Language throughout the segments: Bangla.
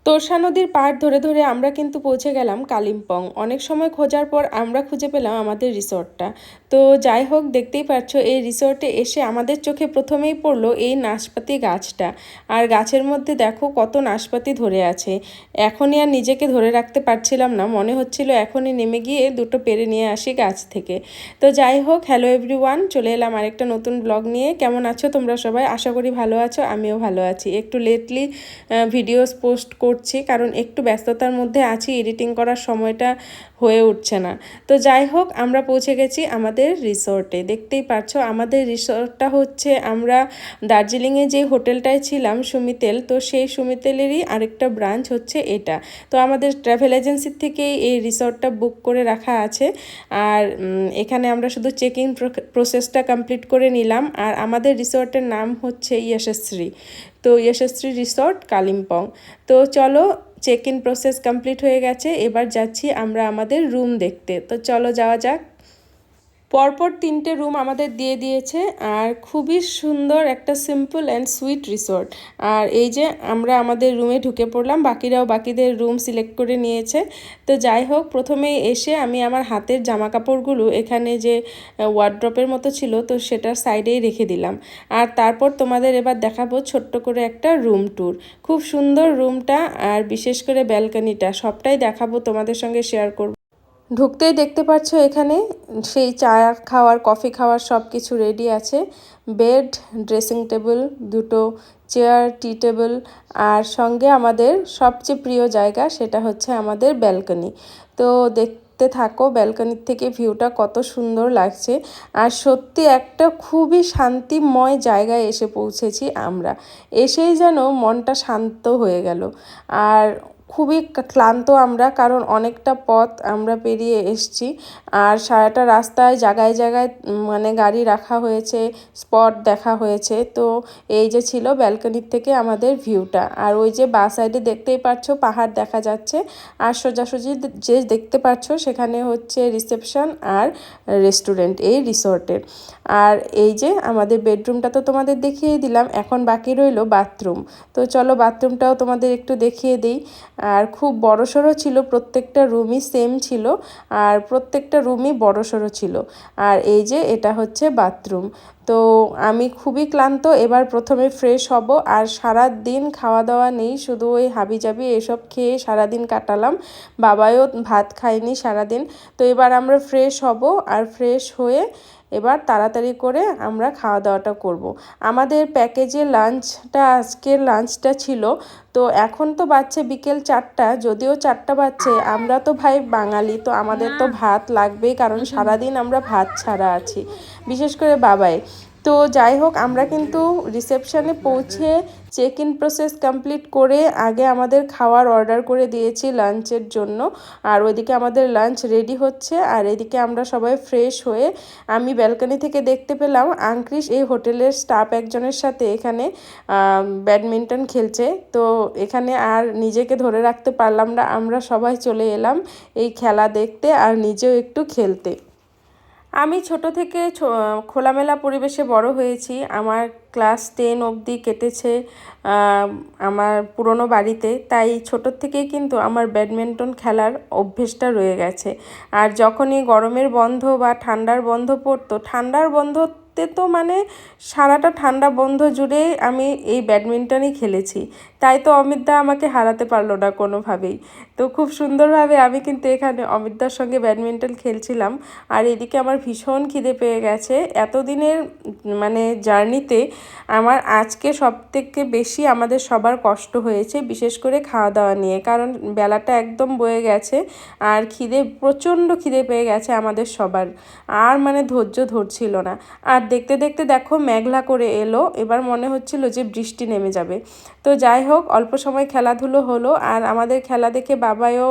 তোরসা নদীর পাড় ধরে ধরে আমরা কিন্তু পৌঁছে গেলাম কালিম্পং। অনেক সময় খোঁজার পর আমরা খুঁজে পেলাম আমাদের রিসর্টটা। তো যাই হোক, দেখতেই পাচ্ছ এই রিসর্টে এসে আমাদের চোখে প্রথমেই পড়লো এই নাশপাতি গাছটা। আর গাছের মধ্যে দেখো কত নাশপাতি ধরে আছে। এখনই আর নিজেকে ধরে রাখতে পারছিলাম না, মনে হচ্ছিল এখনই নেমে গিয়ে দুটো পেরে নিয়ে আসি গাছ থেকে। তো যাই হোক, হ্যালো এভরিওয়ান, চলে এলাম আরেকটা নতুন ব্লগ নিয়ে। কেমন আছো তোমরা সবাই? আশা করি ভালো আছো, আমিও ভালো আছি। একটু লেটলি ভিডিওস পোস্ট করছি কারণ একটু ব্যস্ততার মধ্যে আছি, এডিটিং করার সময়টা হয়ে উঠছে না। তো যাই হোক, আমরা পৌঁছে গেছি আমাদের রিসর্টে। দেখতেই পাচ্ছো আমাদের রিসর্টটা হচ্ছে, আমরা দার্জিলিংয়ে যে হোটেলটায় ছিলাম সুমিতেল, তো সেই সুমিতেলেরই আরেকটা ব্রাঞ্চ হচ্ছে এটা। তো আমাদের ট্রাভেল এজেন্সির থেকেই এই রিসর্টটা বুক করে রাখা আছে। আর এখানে আমরা শুধু চেক ইন প্রসেসটা কমপ্লিট করে নিলাম। আর আমাদের রিসর্টের নাম হচ্ছে যশস্বী। তো যশস্বী রিসর্ট কালিম্পং। তো চলো, চেক ইন প্রসেস কমপ্লিট হয়ে গেছে, এবার যাচ্ছি আমরা আমাদের রুম দেখতে। তো চলো যাওয়া যাক। পরপর 3টে রুম আমাদের দিয়ে দিয়েছে, আর খুবই সুন্দর একটা সিম্পল অ্যান্ড সুইট রিসর্ট। আর এই যে আমরা আমাদের রুমে ঢুকে পড়লাম, বাকিরাও বাকিদের রুম সিলেক্ট করে নিয়েছে। তো যাই হোক, প্রথমেই এসে আমি আমার হাতের জামা কাপড়গুলো এখানে যে ওয়ার্ড্রপের মতো ছিল, তো সেটার সাইডেই রেখে দিলাম। আর তারপর তোমাদের এবার দেখাবো ছোট্ট করে একটা রুম ট্যুর। খুব সুন্দর রুমটা, আর বিশেষ করে ব্যালকনিটা, সবটাই দেখাবো, তোমাদের সঙ্গে শেয়ার করব। ঢুকতেই দেখতে পাচ্ছ এখানে সেই চা খাওয়ার, কফি খাওয়ার সব কিছু রেডি আছে। বেড, ড্রেসিং টেবিল, দুটো চেয়ার, টি টেবিল, আর সঙ্গে আমাদের সবচেয়ে প্রিয় জায়গা সেটা হচ্ছে আমাদের ব্যালকনি। তো দেখতে থাকো ব্যালকনির থেকে ভিউটা কত সুন্দর লাগছে। আর সত্যি একটা খুবই শান্তিময় জায়গায় এসে পৌঁছেছি আমরা। এসেই যেন মনটা শান্ত হয়ে গেল। আর খুবই ক্লান্ত আমরা, কারণ অনেকটা পথ আমরা পেরিয়ে এসছি। আর সারাটা রাস্তায় জায়গায় জায়গায় মানে গাড়ি রাখা হয়েছে, স্পট দেখা হয়েছে। তো এই যে ছিল ব্যালকনির থেকে আমাদের ভিউটা। আর ওই যে বাঁ সাইডে দেখতেই পাচ্ছ পাহাড় দেখা যাচ্ছে। আর সোজাসুজি যে দেখতে পাচ্ছ সেখানে হচ্ছে রিসেপশন আর রেস্টুরেন্ট এই রিসর্টের। আর এই যে আমাদের বেডরুমটা তো তোমাদের দেখিয়ে দিলাম, এখন বাকি রইল বাথরুম। তো চলো বাথরুমটাও তোমাদের একটু দেখিয়ে দিই। আর খুব বড়সড় ছিল, প্রত্যেকটা রুমই সেম ছিল, আর প্রত্যেকটা রুমই বড়সড় ছিল। আর এই যে এটা হচ্ছে বাথরুম। তো আমি খুবই ক্লান্ত, এবার প্রথমে ফ্রেশ হব। আর সারা দিন খাওয়া দাওয়া নেই, শুধু ওই হাবিজাবি এসব খেয়ে সারাদিন কাটালাম। বাবাও ভাত খায়নি সারাদিন। তো এবার আমরা ফ্রেশ হব, আর ফ্রেশ হয়ে এবার তাড়াতাড়ি করে আমরা খাওয়া দাওয়াটা করব। আমাদের প্যাকেজে লাঞ্চটা, আজকের লাঞ্চটা ছিল, তো এখন তো বাজছে বিকেল 4টা, যদিও 4টা বাজছে, আমরা তো ভাই বাঙালি, তো আমাদের তো ভাত লাগবেই, কারণ সারাদিন আমরা ভাত ছাড়া আছি, বিশেষ করে বাবাই। তো যাই হোক, আমরা কিন্তু রিসেপশনে পৌঁছে চেক ইন প্রসেস কমপ্লিট করে আগে আমাদের খাওয়ার অর্ডার করে দিয়েছি লাঞ্চের জন্য। আর ওইদিকে আমাদের লাঞ্চ রেডি হচ্ছে, আর এদিকে আমরা সবাই ফ্রেশ হয়ে, আমি ব্যালকনি থেকে দেখতে পেলাম আঙ্ক্রিস এই হোটেলের স্টাফ একজনের সাথে এখানে ব্যাডমিন্টন খেলছে। তো এখানে আর নিজেকে ধরে রাখতে পারলাম না, আমরা সবাই চলে এলাম এই খেলা দেখতে আর নিজেও একটু খেলতে। আমি ছোট থেকে খোলামেলা পরিবেশে বড় হয়েছি। আমার ক্লাস 10 অবধি কেটেছে আমার পুরনো বাড়িতে, তাই ছোটোর থেকেই কিন্তু আমার ব্যাডমিন্টন খেলার অভ্যেসটা রয়ে গেছে। আর যখনই গরমের বন্ধ বা ঠান্ডার বন্ধ পড়তো, ঠান্ডার বন্ধতে তো মানে সারাটা ঠান্ডা বন্ধ জুড়ে আমি এই ব্যাডমিন্টনই খেলেছি। তাই তো অমিতদা আমাকে হারাতে পারলো না কোনোভাবেই। তো খুব সুন্দরভাবে আমি কিন্তু এখানে অমিতদার সঙ্গে ব্যাডমিন্টন খেলছিলাম। আর এদিকে আমার ভীষণ খিদে পেয়ে গেছে। এতদিনের মানে জার্নিতে আমার আজকে সবথেকে বেশি আমাদের সবার কষ্ট হয়েছে, বিশেষ করে খাওয়া দাওয়া নিয়ে, কারণ বেলাটা একদম বয়ে গেছে। আর প্রচণ্ড খিদে পেয়ে গেছে আমাদের সবার, আর মানে ধৈর্য ধরছিল না। আর দেখতে দেখতে দেখো মেঘলা করে এলো, এবার মনে হচ্ছিল যে বৃষ্টি নেমে যাবে। তো যাই হোক, অল্প সময় খেলাধুলো হলো, আর আমাদের খেলা দেখে বাবাও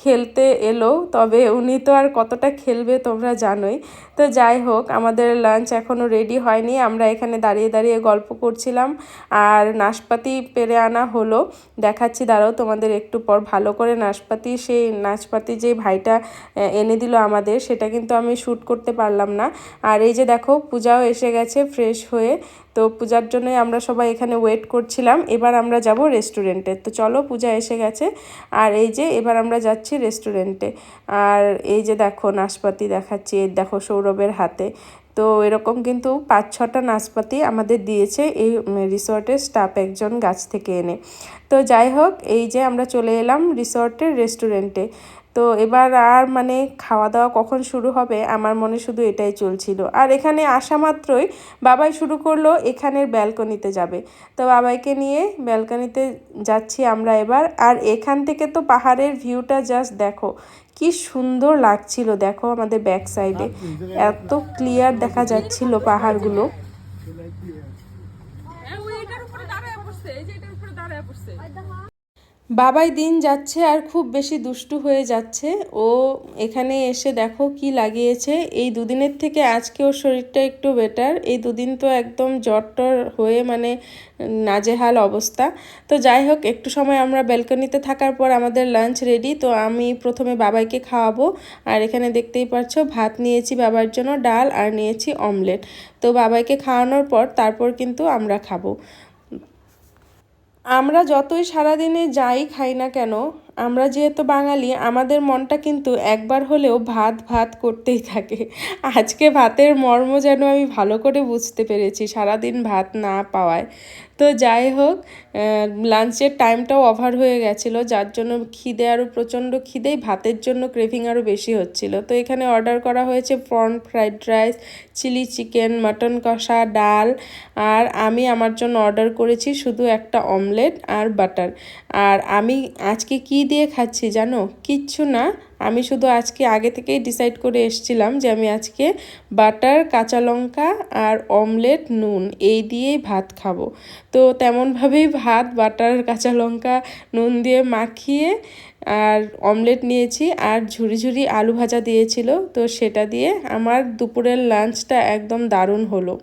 খেলতে এলো, তবে উনি তো আর কতটা খেলবে তোমরা জানোই। তো যাই হোক, আমাদের লাঞ্চ এখনও রেডি হয়নি, আমরা এখানে দাঁড়িয়ে দাঁড়িয়ে গল্প করছিলাম। আর নাশপাতি পেরে আনা হলো, দেখাচ্ছি দাঁড়াও তোমাদের একটু পর ভালো করে। সেই নাশপাতি যে ভাইটা এনে দিল আমাদের, সেটা কিন্তু আমি শ্যুট করতে পারলাম না। আর এই যে দেখো পূজাও এসে গেছে ফ্রেশ হয়ে। তো পূজার জন্যই আমরা সবাই এখানে ওয়েট করছিলাম। এবার আমরা যাব রেস্টুরেন্টে। তো চলো, পূজা এসে গেছে আর এই যে এবার আমরা যাচ্ছি রেস্টুরেন্টে। আর এই যে দেখো নাশপাতি দেখাচ্ছি, এই দেখো সৌরভের হাতে। তো এরকম কিন্তু 5-6টা নাশপাতি আমাদের দিয়েছে এই রিসর্টের স্টাফ একজন গাছ থেকে এনে। তো যাই হোক, এই যে আমরা চলে এলাম রিসর্টের রেস্টুরেন্টে। তো এবার আর মানে খাওয়া দাওয়া কখন শুরু হবে আমার মনে শুধু এটাই চলছিল। আর এখানে আসা মাত্রই বাবাই শুরু করলো এখানের ব্যালকনিতে যাবে। তো বাবাইকে নিয়ে ব্যালকনিতে যাচ্ছি আমরা এবার। আর এখান থেকে তো পাহাড়ের ভিউটা জাস্ট দেখো কি সুন্দর লাগছিল। দেখো আমাদের ব্যাক সাইডে এত ক্লিয়ার দেখা যাচ্ছিল পাহাড়গুলো। বাবাই দিন যাচ্ছে আর খুব বেশি দুষ্টু হয়ে যাচ্ছে। ও এখানে এসে দেখো কি লাগিয়েছে। এই দুদিনের থেকে আজকে ওর শরীরটা একটু বেটার। এই দুদিন তো একদম জ্বর টর হয়ে মানে নাজেহাল অবস্থা। তো যাই হোক, একটু সময় আমরা ব্যালকনিতে থাকার পর আমাদের লাঞ্চ রেডি। তো আমি প্রথমে বাবাইকে খাওয়াবো। আর এখানে দেখতেই পাচ্ছ ভাত নিয়েছি বাবার জন্য, ডাল আর নিয়েছি অমলেট। তো বাবাইকে খাওয়ানোর পর তারপর কিন্তু আমরা খাবো। আমরা যতই সারাদিনে যাই খাই না কেন, আমরা যেহেতু বাঙালি আমাদের মনটা কিন্তু একবার হলেও ভাত ভাত করতেই থাকে। আজকে ভাতের মর্ম যেন আমি ভালো করে বুঝতে পেরেছি সারাদিন ভাত না পাওয়ায়। তো যাই হোক, লাঞ্চের টাইমটাও ওভার হয়ে গেছিলো, যার জন্য খিদে আরও প্রচণ্ড খিদেই ভাতের জন্য ক্রেভিং আরও বেশি হচ্ছিল। তো এখানে অর্ডার করা হয়েছে prawn fried rice, chilli chicken, mutton কষা, ডাল। আর আমি আমার জন্য অর্ডার করেছি শুধু একটা অমলেট আর বাটার। আর আমি আজকে কি দিয়ে খাচ্ছি জানো? কিচ্ছু না, আমি শুধু আজকে আগে থেকেই ডিসাইড করে এসেছিলাম যে আমি আজকে বাটার, কাঁচা লঙ্কা আর অমলেট, নুন এই দিয়েই ভাত খাবো। তো তেমনভাবেই ভাত বাটার, কাঁচা লঙ্কা, নুন দিয়ে মাখিয়ে আর অমলেট নিয়েছি আর ঝুরি ঝুরি আলু ভাজা দিয়েছিল। তো সেটা দিয়ে আমার দুপুরের লাঞ্চটা একদম দারুণ হলো।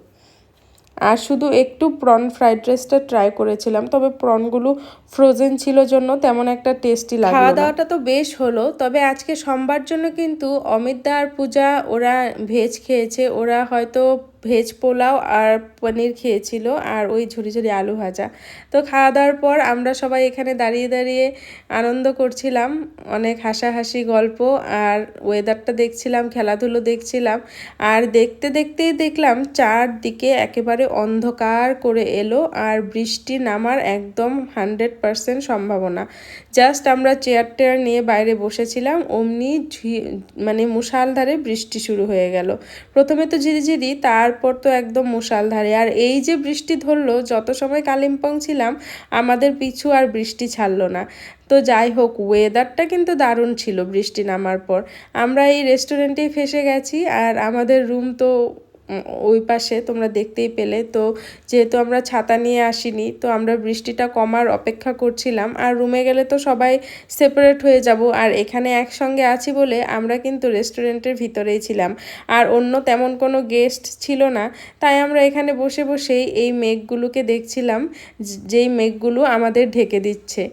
আর শুধু একটু প্রন ফ্রাইড রাইসটা ট্রাই করেছিলাম, তবে প্রনগুলো ফ্রোজেন ছিল জন্য তেমন একটা টেস্টি লাগলো না। খাওয়া দাওয়াটা তো বেশ হলো, তবে আজকে সোমবার জন্য কিন্তু অমিতদা আর পূজা ওরা ভেজ খেয়েছে। ওরা হয়তো ভেজ পোলাও আর পনির খেয়েছিল আর ওই ঝুরি ঝুরি আলু ভাজা। তো খাওয়া দাওয়ার পর আমরা সবাই এখানে দাঁড়িয়ে দাঁড়িয়ে আনন্দ করছিলাম, অনেক হাসাহাসি গল্প আর ওয়েদারটা দেখছিলাম, খেলাধুলো দেখছিলাম। আর দেখতে দেখতেই দেখলাম চারদিকে একেবারে অন্ধকার করে এলো আর বৃষ্টি নামার একদম 100% সম্ভাবনা। জাস্ট আমরা চেয়ার টেয়ার নিয়ে বাইরে বসেছিলাম, অমনি মানে মুষালধারে বৃষ্টি শুরু হয়ে গেল। প্রথমে তো ঝিরিঝিরি, তারপর তো একদম মুষালধারে। আর এই যে বৃষ্টি ধরলো, যত সময় কালিম্পং ছিলাম আমাদের পিছু আর বৃষ্টি ছাড়লো না। তো যাই হোক, ওয়েদারটা কিন্তু দারুণ ছিল বৃষ্টি নামার পর। আমরা এই রেস্টুরেন্টেই ফেসে গেছি আর আমাদের রুম তো ওই পাশে তোমরা দেখতেই পেলে। তো যেহেতু আমরা ছাতা নিয়ে আসিনি, তো আমরা বৃষ্টিটা কমার অপেক্ষা করছিলাম। আর রুমে গেলে তো সবাই সেপারেট হয়ে যাব, আর এখানে একসঙ্গে আছি বলে আমরা কিন্তু রেস্টুরেন্টের ভিতরেই ছিলাম। আর অন্য তেমন কোনো গেস্ট ছিল না, তাই আমরা এখানে বসে বসেই এই মেঘগুলোকে দেখছিলাম, যেই মেঘগুলো আমাদের ঢেকে দিচ্ছে।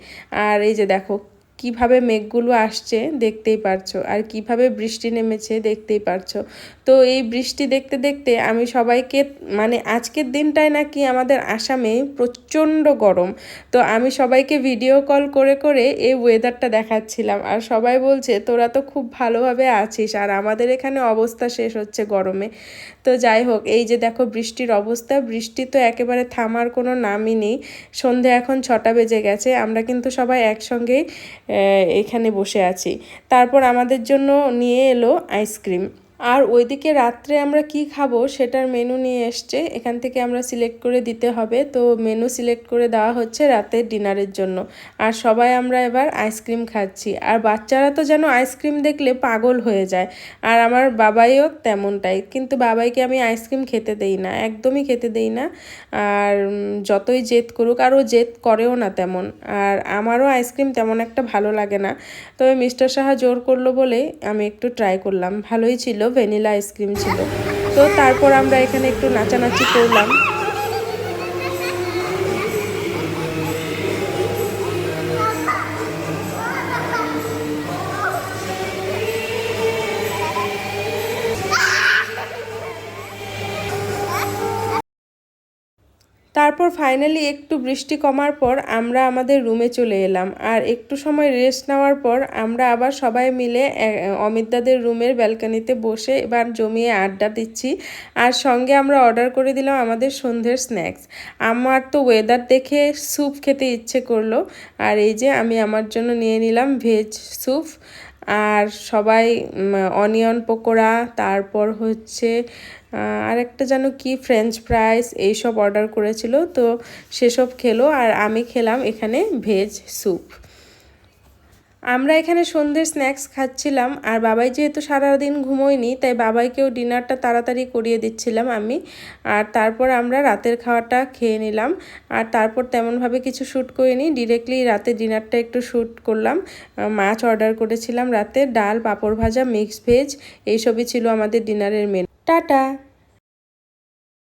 আর এই যে দেখো কিভাবে মেঘগুলো আসছে দেখতেই পারছো, আর কিভাবে বৃষ্টি নেমেছে দেখতেই পারছো। তো এই বৃষ্টি দেখতে দেখতে আমি সবাইকে, মানে আজকের দিনটায় নাকি আমাদের আসামে প্রচণ্ড গরম, তো আমি সবাইকে ভিডিও কল করে করে এই ওয়েদারটা দেখাচ্ছিলাম। আর সবাই বলছে তোরা তো খুব ভালোভাবে আছিস, আর আমাদের এখানে অবস্থা শেষ হচ্ছে গরমে। তো যাই হোক, এই যে দেখো বৃষ্টির অবস্থা, বৃষ্টি তো একেবারে থামার কোনো নামই নেই। সন্ধে এখন 6টা বেজে গেছে, আমরা কিন্তু সবাই একসঙ্গেই এখানে বসে আছি। তারপর আমাদের জন্য নিয়ে এলো আইসক্রিম। আর ওইদিকে রাত্রে আমরা কি খাবো সেটার মেনু নিয়ে এসছে, এখান থেকে আমরা সিলেক্ট করে দিতে হবে। তো মেনু সিলেক্ট করে দেওয়া হচ্ছে রাতের ডিনারের জন্য। আর সবাই আমরা এবার আইসক্রিম খাচ্ছি, আর বাচ্চারা তো যেন আইসক্রিম দেখলে পাগল হয়ে যায়। আর আমার বাবাইও তেমনটাই, কিন্তু বাবাইকে আমি আইসক্রিম খেতে দেই না, একদমই খেতে দেই না। আর যতই জেদ করুক, আর ও জেদ করেও না তেমন। আর আমারও আইসক্রিম তেমন একটা ভালো লাগে না, তবে মিস্টার সাহা জোর করলো বলেই আমি একটু ট্রাই করলাম, ভালোই ছিল, ভ্যানিলা আইসক্রিম ছিল। তো তারপর আমরা এখানে একটু নাচানাচি করলাম। তারপর ফাইনালি একটু বৃষ্টি কমার পর আমরা আমাদের রুমে চলে এলাম। আর একটু সময় রেস্ট নেওয়ার পর আমরা আবার সবাই মিলে অমিতদাদের রুমের ব্যালকনিতে বসে এবার জমিয়ে আড্ডা দিচ্ছি। আর সঙ্গে আমরা অর্ডার করে দিলাম আমাদের সন্ধ্যের স্ন্যাক্স। আমার তো ওয়েদার দেখে স্যুপ খেতে ইচ্ছে করলো, আর এই যে আমি আমার জন্য নিয়ে নিলাম ভেজ স্যুপ। আর সবাই অনিয়ন পকোড়া, তারপর হচ্ছে আরেকটা যেন কি ফ্রেঞ্চ ফ্রাইস এইসব অর্ডার করেছিল, তো সেসব খেলো আর আমি খেলাম এখানে ভেজ স্যুপ। আমরা এখানে সন্ধ্যের স্ন্যাক্স খাচ্ছিলাম, আর বাবাই যেহেতু সারাদিন ঘুমোয়নি তাই বাবাইকেও ডিনারটা তাড়াতাড়ি করিয়ে দিচ্ছিলাম আমি। আর তারপর আমরা রাতের খাওয়াটা খেয়ে নিলাম। আর তারপর তেমনভাবে কিছু শ্যুট করিনি, ডিরেক্টলি রাতে ডিনারটা একটু শ্যুট করলাম। মাছ অর্ডার করেছিলাম রাতে, ডাল, পাঁপড় ভাজা, মিক্সড ভেজ এইসবই ছিল আমাদের ডিনারের মেনু। টাটা।